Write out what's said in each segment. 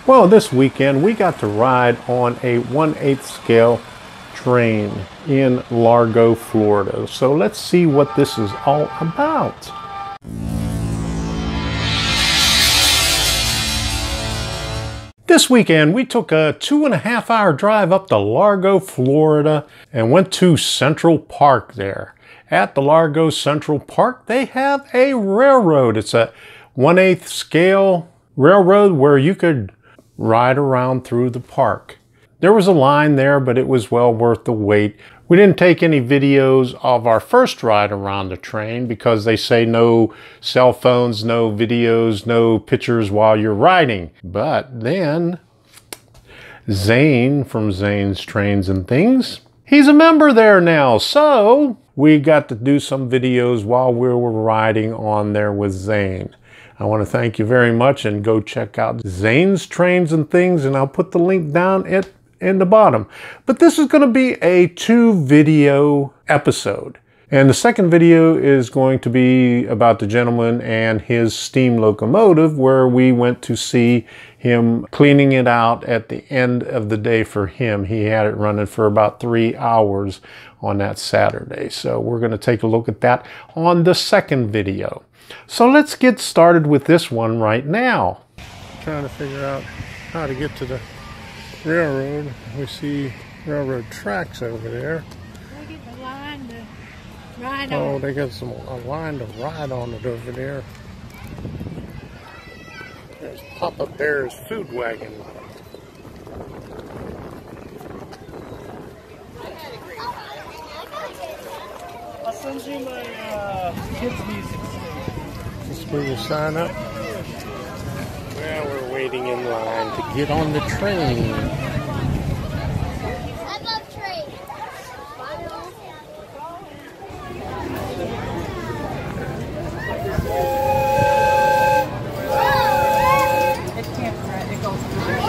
Well, this weekend we got to ride on a 1/8 scale train in Largo, Florida. So let's see what this is all about. This weekend, we took a 2.5-hour drive up to Largo, Florida, and went to Central Park there. At the Largo Central Park, they have a railroad. It's a 1/8 scale railroad where you could ride around through the park. There was a line there, but it was well worth the wait. We didn't take any videos of our first ride around the train because they say no cell phones, no videos, no pictures while you're riding. But then Zane from Zane's Trains and Things, he's a member there now. So we got to do some videos while we were riding on there with Zane. I want to thank you very much and go check out Zane's Trains and Things, and I'll put the link down in the bottom. But this is going to be a 2-video episode. And the second video is going to be about the gentleman and his steam locomotive, where we went to see him cleaning it out at the end of the day for him. He had it running for about 3 hours on that Saturday. So we're going to take a look at that on the second video. So let's get started with this one right now. Trying to figure out how to get to the railroad. We see railroad tracks over there. They get the line to ride on. Oh, they got a line to ride on it over there. There's Papa Bear's food wagon. I'll send you my kids' music. This is where you sign up. Well, we're waiting in line to get on the train. I love trains. It can't, it goes through the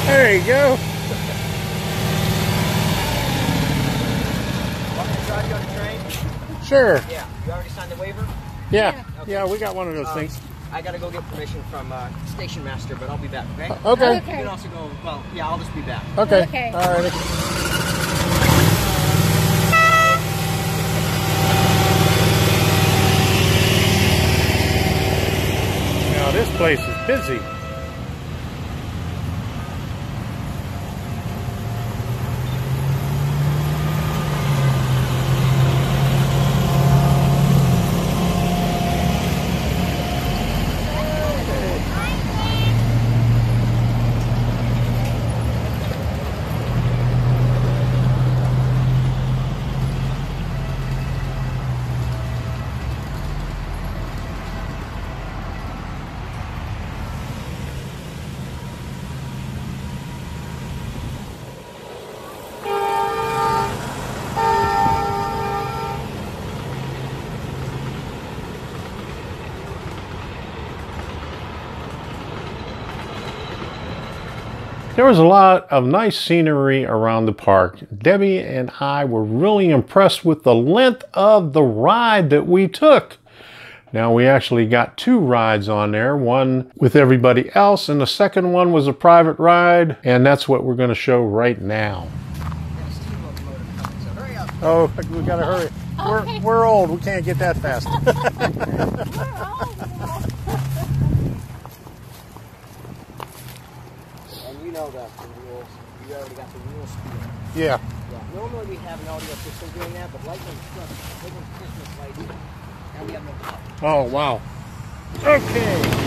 There you go. Want me to drive you on the train? Sure. Yeah. You already signed the waiver? Yeah. Okay. Yeah, we got one of those things. I gotta go get permission from station master, but I'll be back, okay? Okay. You can also go, well, yeah, I'll just be back. Okay. Okay. All right. Now this place is busy. There was a lot of nice scenery around the park. Debbie and I were really impressed with the length of the ride that we took. Now, we actually got 2 rides on there, one with everybody else, and the second one was a private ride, and that's what we're going to show right now. Oh, we got to hurry. Okay. We're old. We can't get that fast. And you know that the rules. You already got the rules. Yeah. Yeah. Normally we have an audio system doing that, but Lightning's Christmas lighting, and we have no power. Oh, wow. Okay.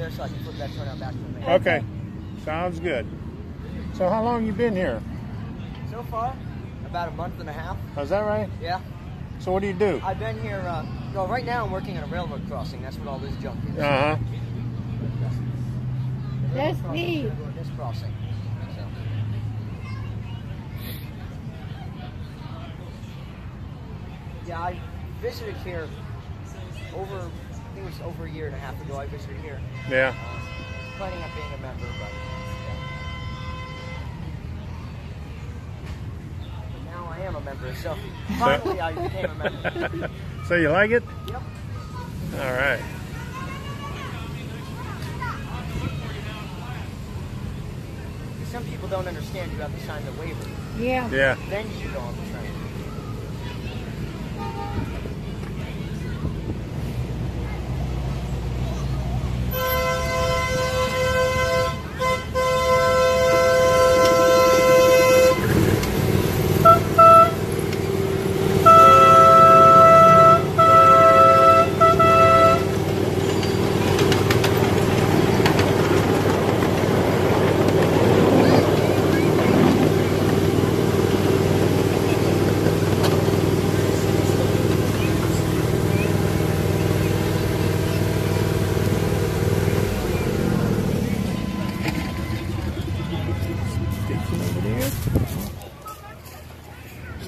there so I can flip that turnout back to the main. Okay, sounds good. So how long you been here? So far, about a month and a half. Oh, is that right? Yeah. So what do you do? I've been here, well, right now I'm working on a railroad crossing. That's what all this junk is. Uh-huh. That's me. This crossing. So. Yeah, I visited here over, I think it was over a year and a half ago I visited here. Yeah. Planning on being a member, but yeah. But now I am a member, so finally I became a member. So you like it? Yep. All right. Some people don't understand you have to sign the waiver. Yeah. Yeah. Then you go on the train.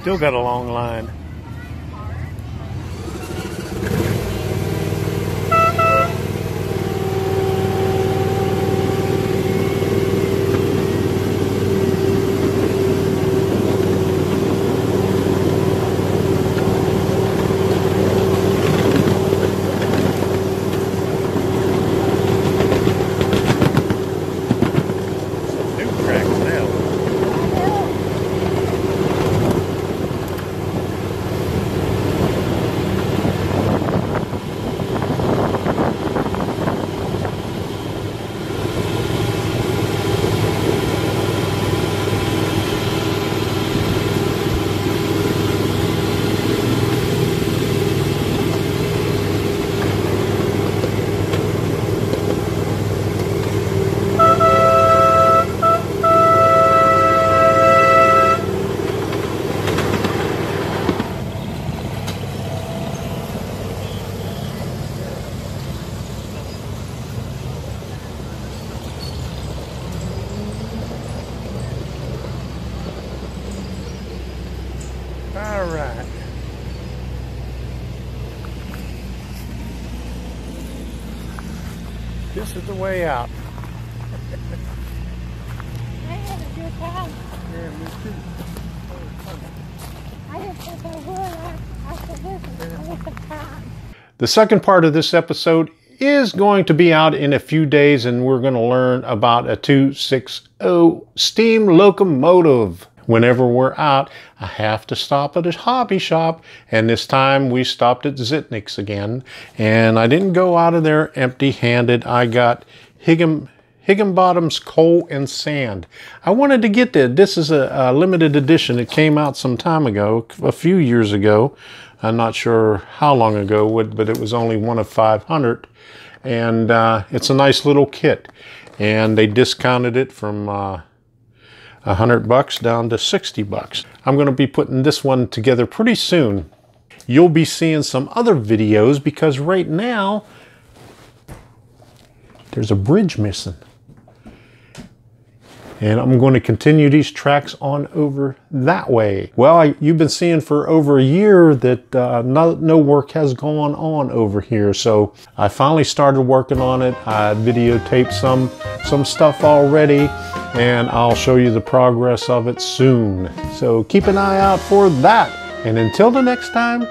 Still got a long line. New tracks now. All right. This is the way out. I had a good time. Yeah, me too. I didn't think I would after this. I had time. The second part of this episode is going to be out in a few days, and we're going to learn about a 260 steam locomotive. Whenever we're out, I have to stop at a hobby shop, and this time we stopped at Zitnik's again, and I didn't go out of there empty-handed. I got Higginbottom's Coal and Sand. I wanted to get that. This is a limited edition. It came out some time ago, a few years ago. I'm not sure how long ago, but it was only one of 500. And it's a nice little kit. And they discounted it from $100 down to $60. I'm going to be putting this one together pretty soon. You'll be seeing some other videos because right now there's a bridge missing. And I'm going to continue these tracks on over that way. Well, you've been seeing for over a year that no work has gone on over here. So I finally started working on it. I videotaped some stuff already, and I'll show you the progress of it soon. So keep an eye out for that. And until the next time,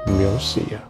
we'll see you.